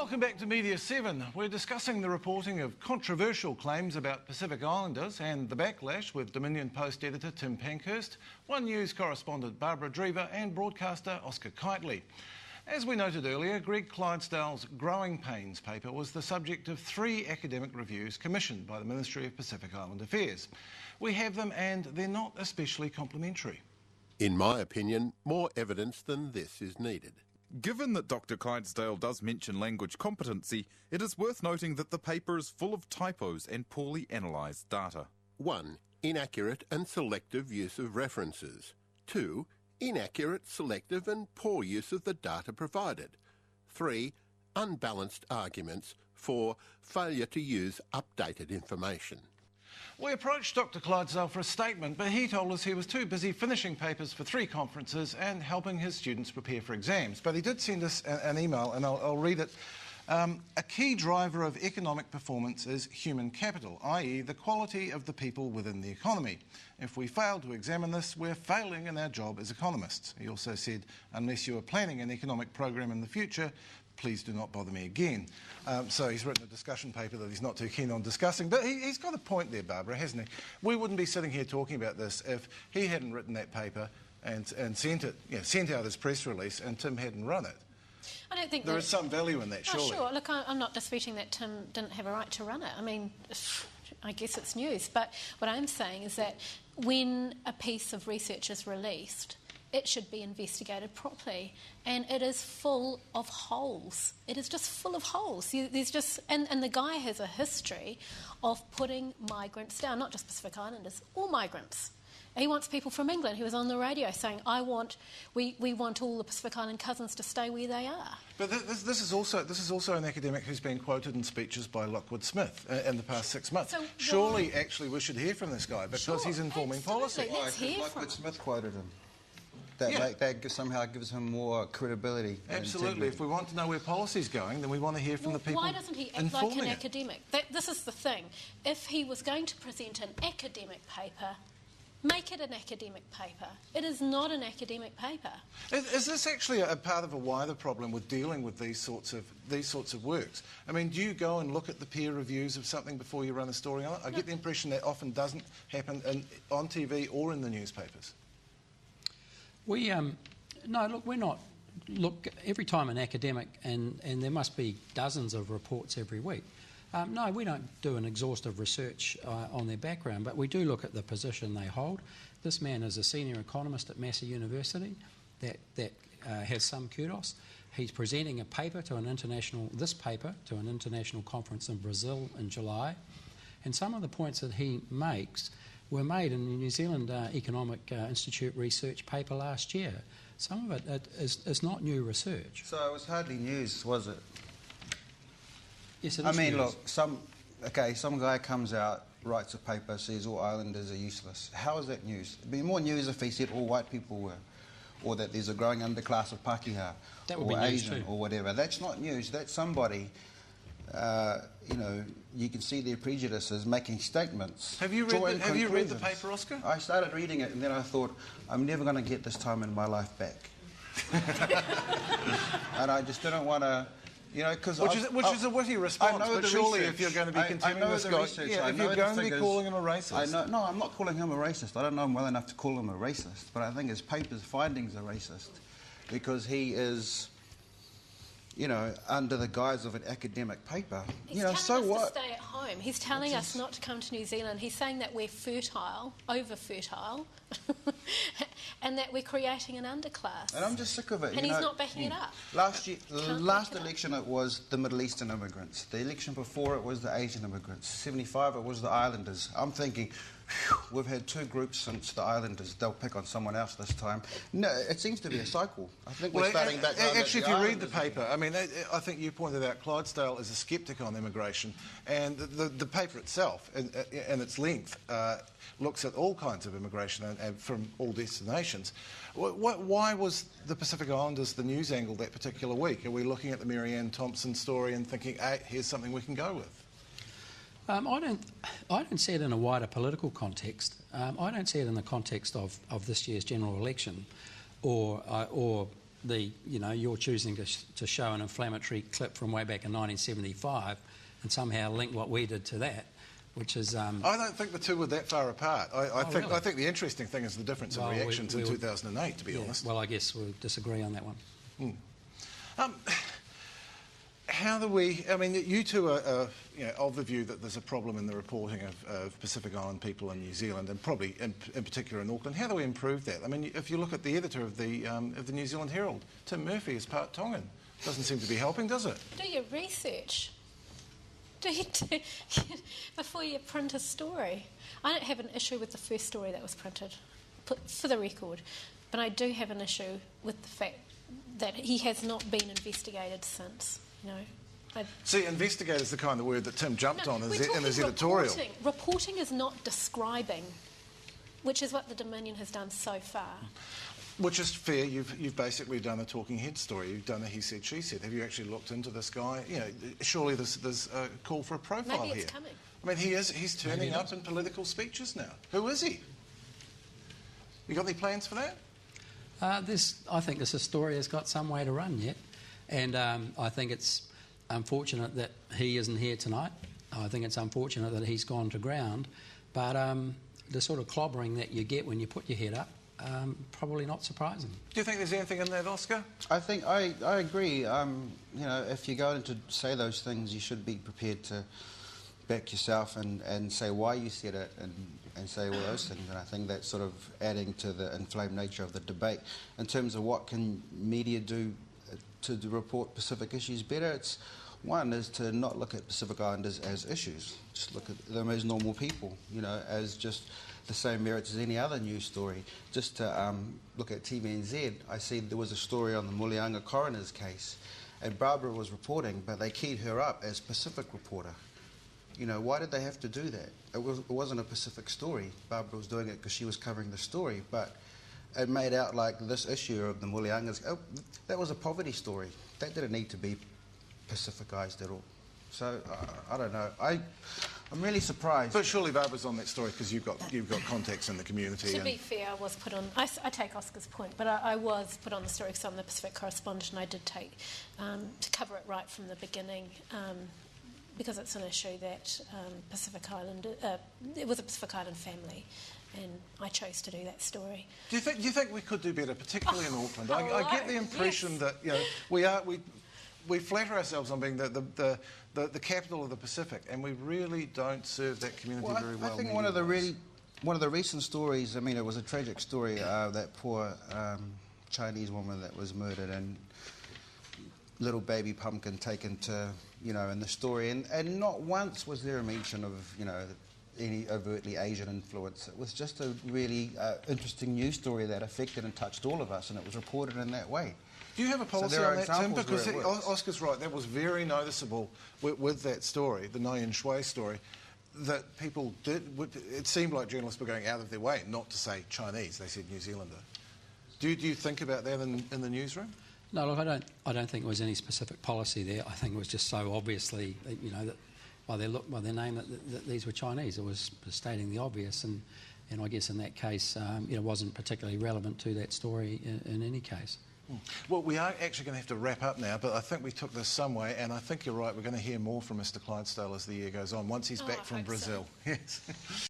Welcome back to Media 7. We're discussing the reporting of controversial claims about Pacific Islanders and the backlash with Dominion Post editor Tim Pankhurst, One News correspondent Barbara Drever and broadcaster Oscar Kitely. As we noted earlier, Greg Clydesdale's Growing Pains paper was the subject of 3 academic reviews commissioned by the Ministry of Pacific Island Affairs. We have them and they're not especially complimentary. In my opinion, more evidence than this is needed. Given that Dr. Clydesdale does mention language competency, it is worth noting that the paper is full of typos and poorly analysed data. 1. Inaccurate and selective use of references. 2. Inaccurate, selective and poor use of the data provided. 3. Unbalanced arguments. 4. Failure to use updated information. We approached Dr. Clydesdale for a statement, but he told us he was too busy finishing papers for 3 conferences and helping his students prepare for exams. But he did send us an email, and I'll read it. A key driver of economic performance is human capital, i.e. the quality of the people within the economy. If we fail to examine this, we're failing in our job as economists. He also said, unless you are planning an economic program in the future, please do not bother me again. So he's written a discussion paper that he's not too keen on discussing. But he's got a point there, Barbara, hasn't he? We wouldn't be sitting here talking about this if he hadn't written that paper and sent out his press release and Tim hadn't run it. I don't think there is some value in that, surely. Sure. Look, I'm not disputing that Tim didn't have a right to run it. I mean, I guess it's news. But what I'm saying is that when a piece of research is released, it should be investigated properly, and it is full of holes. It is just full of holes. There's just, and the guy has a history of putting migrants down, not just Pacific Islanders, all migrants. He wants people from England. He was on the radio saying, we want all the Pacific Island cousins to stay where they are. But this is also an academic who's been quoted in speeches by Lockwood Smith in the past 6 months. So surely, actually, we should hear from this guy because he's informing policy. Let's hear Lockwood Smith quoted him. That somehow gives him more credibility. Absolutely. If we want to know where policy's going, then we want to hear from the people. Why doesn't he act like an academic? This is the thing. If he was going to present an academic paper, make it an academic paper. It is not an academic paper. Is this actually a part of a wider problem with dealing with these sorts of works? I mean, do you go and look at the peer reviews of something before you run a story on it? I get the impression that often doesn't happen on TV or in the newspapers. No, look, we're not. Look, every time an academic, and there must be dozens of reports every week. No, we don't do an exhaustive research on their background, but we do look at the position they hold. This man is a senior economist at Massey University. That has some kudos. He's presenting a paper to an international conference in Brazil in July, and some of the points that he makes were made in the New Zealand Economic Institute research paper last year. Some of it is not new research. So it was hardly news, was it? Yes, it is. I mean, news. look, some guy comes out, writes a paper, says all islanders are useless. How is that news? It'd be more news if he said all white people were, or that there's a growing underclass of Pākehā, or Asian, or whatever. That's not news. That's somebody, you can see their prejudices making statements. Have you read the paper, Oscar? I started reading it and then I thought, I'm never going to get this time in my life back. And I just didn't want to, because which is a witty response. But surely, if you're going to be continuing this guy, if you're going to be calling him a racist, no, I'm not calling him a racist. I don't know him well enough to call him a racist, but I think his paper's findings are racist because he is, under the guise of an academic paper. He's telling us to stay at home. He's telling us not to come to New Zealand. He's saying that we're fertile, over-fertile, and that we're creating an underclass. And I'm just sick of it. And he's not backing it up. Last election it was the Middle Eastern immigrants. The election before it was the Asian immigrants. 75 it was the Islanders. I'm thinking, we've had 2 groups since the Islanders. They'll pick on someone else this time. No, it seems to be a cycle. I think we're starting back down. Actually, if you read the paper, I mean, I think you pointed out Clydesdale is a sceptic on immigration, and the paper itself, and its length, looks at all kinds of immigration and from all destinations. Why was the Pacific Islanders the news angle that particular week? Are we looking at the Mary Ann Thompson story and thinking, hey, here's something we can go with? I don't see it in a wider political context. I don't see it in the context of this year's general election or you're choosing to show an inflammatory clip from way back in 1975 and somehow link what we did to that, which is... I don't think the two were that far apart. I think the interesting thing is the difference in reaction to 2008, to be honest. Well, I guess we'll disagree on that one. How do we... I mean, you two are of the view that there's a problem in the reporting of Pacific Island people in New Zealand, and probably in particular in Auckland. How do we improve that? I mean, if you look at the editor of the New Zealand Herald, Tim Murphy is part Tongan. Doesn't seem to be helping, does it? Do your research. Before you print a story. I don't have an issue with the first story that was printed, for the record, but I do have an issue with the fact that he has not been investigated since. See, investigate is the kind of word that Tim jumped on in his editorial. Reporting is not describing, which is what the Dominion has done so far. Which is fair. You've basically done a talking head story. You've done a he said, she said. Have you actually looked into this guy? Surely there's a call for a profile here. Maybe it's coming. I mean, he's turning up in political speeches now. Who is he? You got any plans for that? I think this story has got some way to run yet. And I think it's unfortunate that he isn't here tonight. I think it's unfortunate that he's gone to ground. But the sort of clobbering that you get when you put your head up, probably not surprising. Do you think there's anything in that, Oscar? I think I agree. If you're going to say those things, you should be prepared to back yourself and say why you said it and say all those things. And I think that's sort of adding to the inflamed nature of the debate. In terms of what can media do to report Pacific issues better, one is to not look at Pacific Islanders as issues. Just look at them as normal people, as just the same merits as any other news story. Just to look at TVNZ, I see there was a story on the Mulianga coroner's case, and Barbara was reporting, but they keyed her up as Pacific reporter. Why did they have to do that? It wasn't a Pacific story. Barbara was doing it because she was covering the story, but it made out like this issue of the Muliangas, that was a poverty story. That didn't need to be Pacificized at all. So, I don't know. I'm really surprised. But surely Barbara's on that story because you've got contacts in the community. To be fair, I was put on... I take Oscar's point, but I was put on the story because I'm the Pacific correspondent, and I did take to cover it right from the beginning, because it's an issue that it was a Pacific Island family, and I chose to do that story. Do you think we could do better, particularly in Auckland? I get the impression that we flatter ourselves on being the capital of the Pacific, and we really don't serve that community very well. I think one of the recent stories, I mean, it was a tragic story, that poor Chinese woman that was murdered, and little baby pumpkin taken to, in the story, and not once was there a mention of, any overtly Asian influence. It was just a really interesting news story that affected and touched all of us, and it was reported in that way. Do you have a policy on that, Tim? Because Oscar's right, that was very noticeable with that story, the Nguyen Shui story, that people did... It seemed like journalists were going out of their way not to say Chinese, they said New Zealander. Do you think about that in the newsroom? No, look, I don't think there was any specific policy there. I think it was just so obviously, that by their look, by their name, that these were Chinese. It was stating the obvious, and I guess in that case, it wasn't particularly relevant to that story in any case. Well, we are actually going to have to wrap up now, but I think we took this some way, and I think you're right. We're going to hear more from Mr. Clydesdale as the year goes on, once he's back from Brazil. So. Yes.